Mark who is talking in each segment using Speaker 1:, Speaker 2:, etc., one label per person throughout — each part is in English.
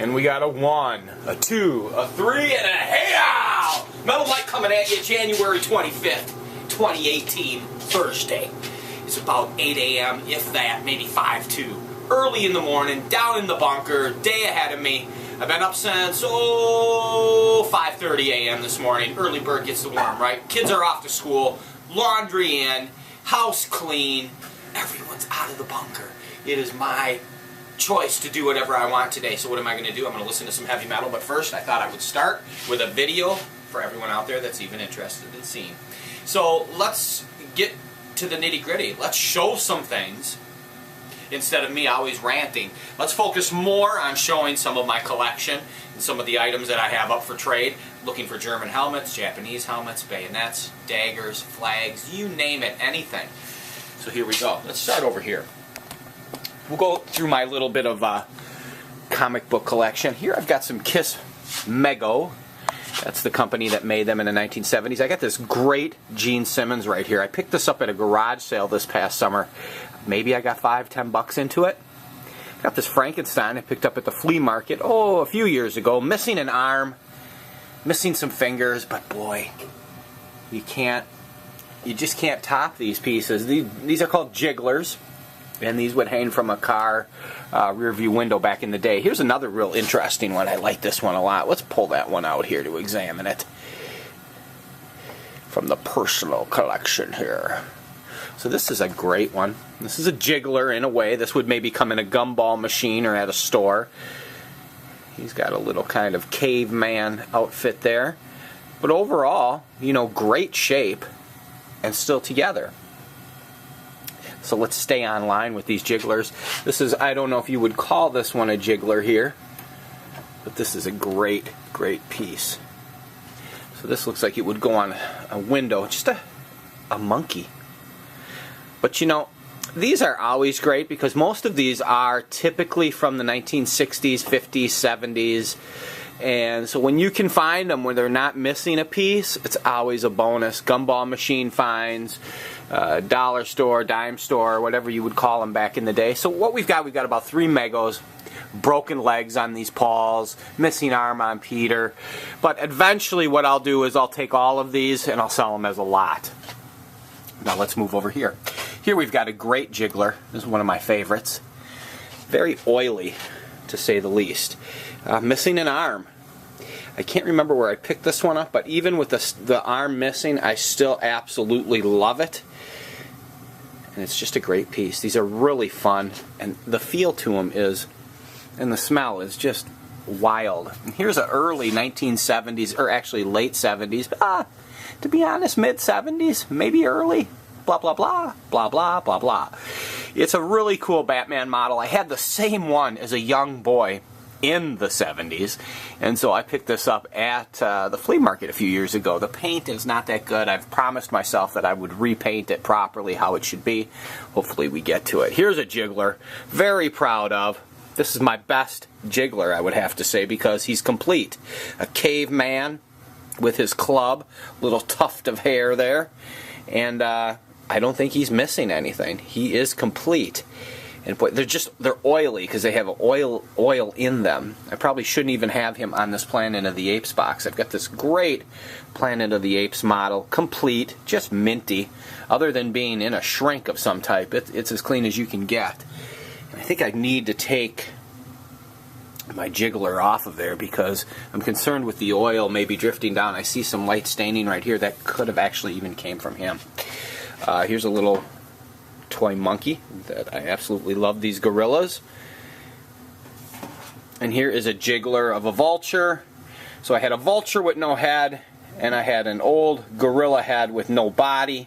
Speaker 1: And we got a 1, a 2, a 3, and a hey-ow! Metal Light coming at you January 25th, 2018, Thursday. It's about 8 a.m., if that, maybe 5-2. Early in the morning, down in the bunker, day ahead of me. I've been up since, 5:30 a.m. this morning. Early bird gets the worm, right? Kids are off to school, laundry in, house clean. Everyone's out of the bunker. It is my choice to do whatever I want today. So what am I going to do? I'm going to listen to some heavy metal, but first I thought I would start with a video for everyone out there that's even interested in seeing. So let's get to the nitty-gritty. Let's show some things instead of me always ranting. Let's focus more on showing some of my collection and some of the items that I have up for trade. Looking for German helmets, Japanese helmets, bayonets, daggers, flags, you name it, anything. So here we go. Let's start over here. We'll go through my little bit of comic book collection. Here I've got some Kiss Mego. That's the company that made them in the 1970s. I got this great Gene Simmons right here. I picked this up at a garage sale this past summer. Maybe I got $5, $10 into it. Got this Frankenstein I picked up at the flea market, a few years ago. Missing an arm, missing some fingers, but boy, you just can't top these pieces. These are called jigglers. And these would hang from a car rear view window back in the day. Here's another real interesting one. I like this one a lot. Let's pull that one out here to examine it. From the personal collection here. So this is a great one. This is a jiggler in a way. This would maybe come in a gumball machine or at a store. He's got a little kind of caveman outfit there. But overall, great shape and still together. So let's stay online with these jigglers. This is, I don't know if you would call this one a jiggler here, but this is a great, great piece. So this looks like it would go on a window, just a monkey. But these are always great because most of these are typically from the 1960s, 50s, 70s. And so when you can find them where they're not missing a piece, it's always a bonus. Gumball machine finds, dollar store, dime store, whatever you would call them back in the day. So what we've got about 3 Megos, broken legs on these Pauls, missing arm on Peter. But eventually what I'll do is I'll take all of these and I'll sell them as a lot. Now let's move over here. Here we've got a great jiggler. This is one of my favorites. Very oily, to say the least. Missing an arm. I can't remember where I picked this one up, but even with the arm missing, I still absolutely love it. And it's just a great piece. These are really fun, and the feel to them is, and the smell is just wild. And here's an early 1970s, or actually late 70s, to be honest, mid-70s, maybe early. Blah, blah, blah, blah, blah, blah, blah. It's a really cool Batman model. I had the same one as a young boy in the 70s, and so I picked this up at the flea market a few years ago. The paint is not that good. I've promised myself that I would repaint it properly how it should be. Hopefully we get to it. Here's a jiggler, very proud of. This is my best jiggler, I would have to say, because he's complete. A caveman with his club, little tuft of hair there, and I don't think he's missing anything. He is complete. And boy, they're oily because they have oil in them. I probably shouldn't even have him on this Planet of the Apes box. I've got this great Planet of the Apes model, complete, just minty. Other than being in a shrink of some type, it's as clean as you can get. And I think I need to take my jiggler off of there because I'm concerned with the oil maybe drifting down. I see some light staining right here that could have actually even came from him. Here's a little toy monkey that I absolutely love, these gorillas. And here is a jiggler of a vulture. So I had a vulture with no head, and I had an old gorilla head with no body.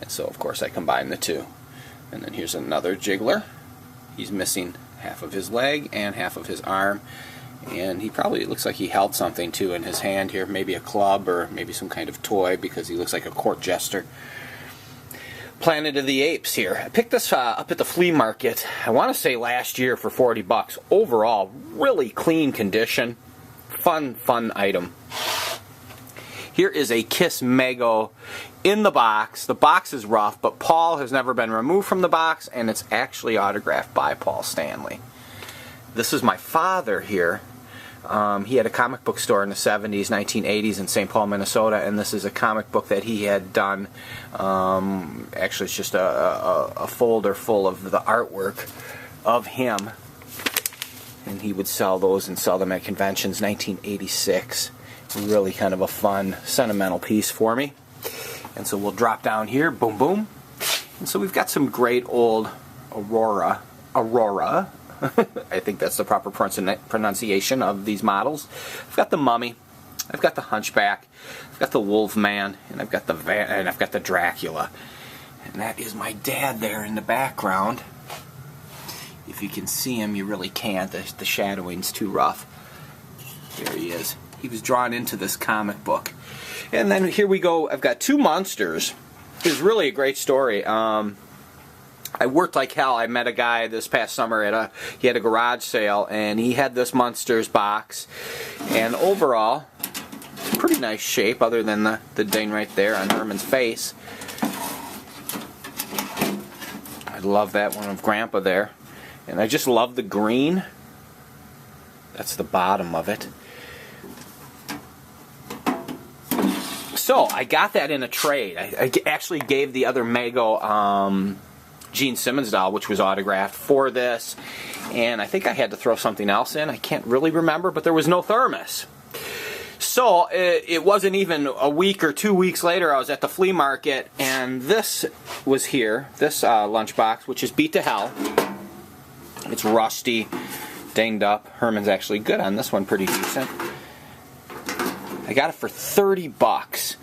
Speaker 1: And so of course I combined the two. And then here's another jiggler. He's missing half of his leg and half of his arm. And he probably, it looks like he held something too in his hand here, maybe a club or maybe some kind of toy because he looks like a court jester. Planet of the Apes here. I picked this up at the flea market, I want to say last year for $40. Overall, really clean condition. Fun item. Here is a Kiss Mego in the box. The box is rough, but Paul has never been removed from the box, and it's actually autographed by Paul Stanley. This is my father here. He had a comic book store in the 70s, 1980s in St. Paul, Minnesota, and this is a comic book that he had done. Actually, it's just a folder full of the artwork of him, and he would sell those and sell them at conventions. 1986. Really kind of a fun, sentimental piece for me. And so we'll drop down here, boom, boom. And so we've got some great old Aurora. I think that's the proper pronunciation of these models. I've got the Mummy, I've got the Hunchback, I've got the Wolfman, and I've got the Dracula. And that is my dad there in the background. If you can see him, you really can't. The shadowing's too rough. There he is. He was drawn into this comic book. And then here we go. I've got two monsters. It was really a great story. I worked like hell. I met a guy this past summer he had a garage sale, and he had this Monsters box. And overall, pretty nice shape, other than the ding right there on Herman's face. I love that one of Grandpa there. And I just love the green. That's the bottom of it. So, I got that in a trade. I actually gave the other Mego Gene Simmons doll, which was autographed, for this. And I think I had to throw something else in. I can't really remember, but there was no thermos. So, it wasn't even a week or 2 weeks later, I was at the flea market, and this was here, this lunchbox, which is beat to hell. It's rusty, dinged up. Herman's actually good on this one, pretty decent. I got it for 30 bucks,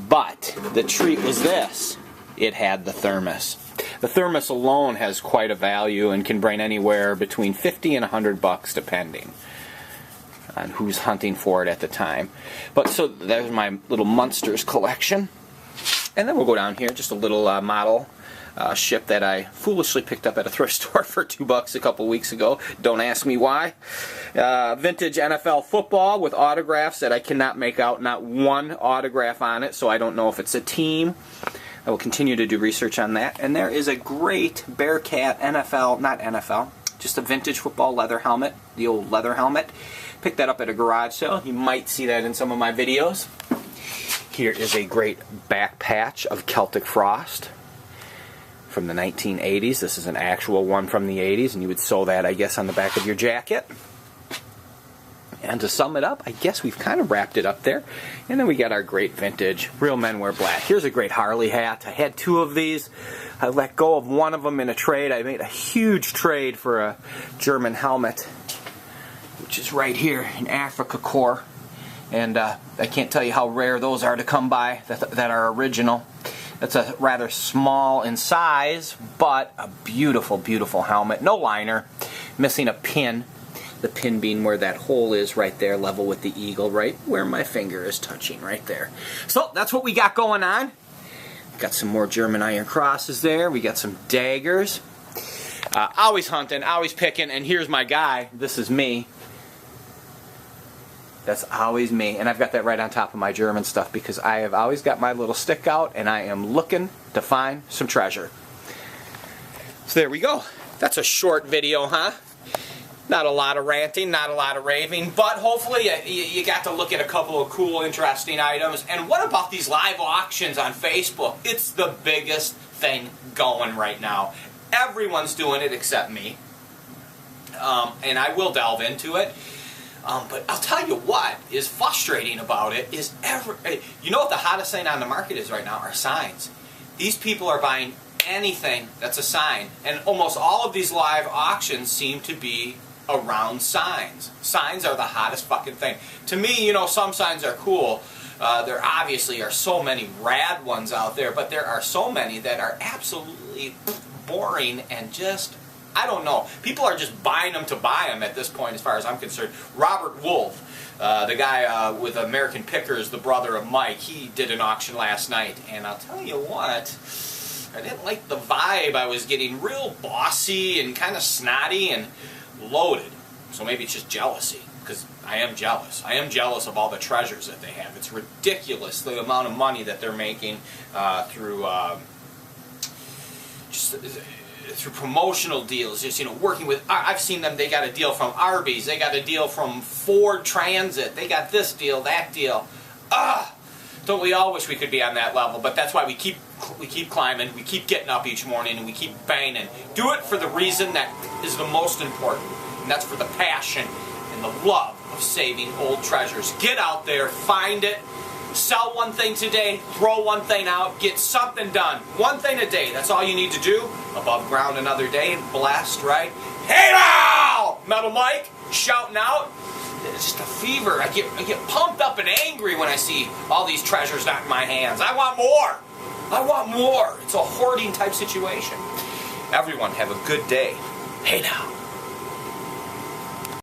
Speaker 1: but the treat was this. It had the thermos. The thermos alone has quite a value and can bring anywhere between 50 and 100 bucks depending on who's hunting for it at the time. But so there's my little Munsters collection. And then we'll go down here, just a little model ship that I foolishly picked up at a thrift store for $2 a couple weeks ago. Don't ask me why. Vintage NFL football with autographs that I cannot make out. Not one autograph on it, so I don't know if it's a team. I will continue to do research on that. And there is a great Bearcat NFL, just a vintage football leather helmet, the old leather helmet. Picked that up at a garage sale. You might see that in some of my videos. Here is a great back patch of Celtic Frost from the 1980s. This is an actual one from the 80s, and you would sew that, I guess, on the back of your jacket. And to sum it up, I guess we've kind of wrapped it up there. And then we got our great vintage Real Men Wear Black. Here's a great Harley hat. I had two of these. I let go of one of them in a trade. I made a huge trade for a German helmet, which is right here in Africa Core. And I can't tell you how rare those are to come by that are original. It's a rather small in size, but a beautiful, beautiful helmet. No liner, missing a pin. The pin being where that hole is right there, level with the eagle, right where my finger is touching, right there. So that's what we got going on. Got some more German iron crosses there. We got some daggers. Always hunting, always picking, and here's my guy. This is me. That's always me, and I've got that right on top of my German stuff because I have always got my little stick out and I am looking to find some treasure. So there we go. That's a short video, huh? Not a lot of ranting, not a lot of raving, but hopefully you got to look at a couple of cool, interesting items. And what about these live auctions on Facebook? It's the biggest thing going right now. Everyone's doing it except me, and I will delve into it. But I'll tell you what is frustrating about it is you know what the hottest thing on the market is right now are signs. These people are buying anything that's a sign, and almost all of these live auctions seem to be around signs. Signs are the hottest fucking thing. To me, you know, some signs are cool. There obviously are so many rad ones out there, but there are so many that are absolutely boring and just, I don't know. People are just buying them to buy them at this point as far as I'm concerned. Robert Wolf, the guy with American Pickers, the brother of Mike, he did an auction last night. And I'll tell you what, I didn't like the vibe. I was getting real bossy and kind of snotty and loaded. So maybe it's just jealousy, because I am jealous. I am jealous of all the treasures that they have. It's ridiculous the amount of money that they're making through just through promotional deals, just, you know, working with, I've seen them, they got a deal from Arby's, they got a deal from Ford Transit, they got this deal, that deal. Don't we all wish we could be on that level? But that's why we keep climbing, we keep getting up each morning, and we keep banging. Do it for the reason that is the most important, and that's for the passion and the love of saving old treasures. Get out there, find it, sell one thing today, throw one thing out, get something done. One thing a day, that's all you need to do. Above ground another day, and blessed, right? Hey now! Metal Mike, shouting out. It's just a fever. I get pumped up and angry when I see all these treasures not in my hands. I want more. I want more. It's a hoarding type situation. Everyone have a good day. Hey now.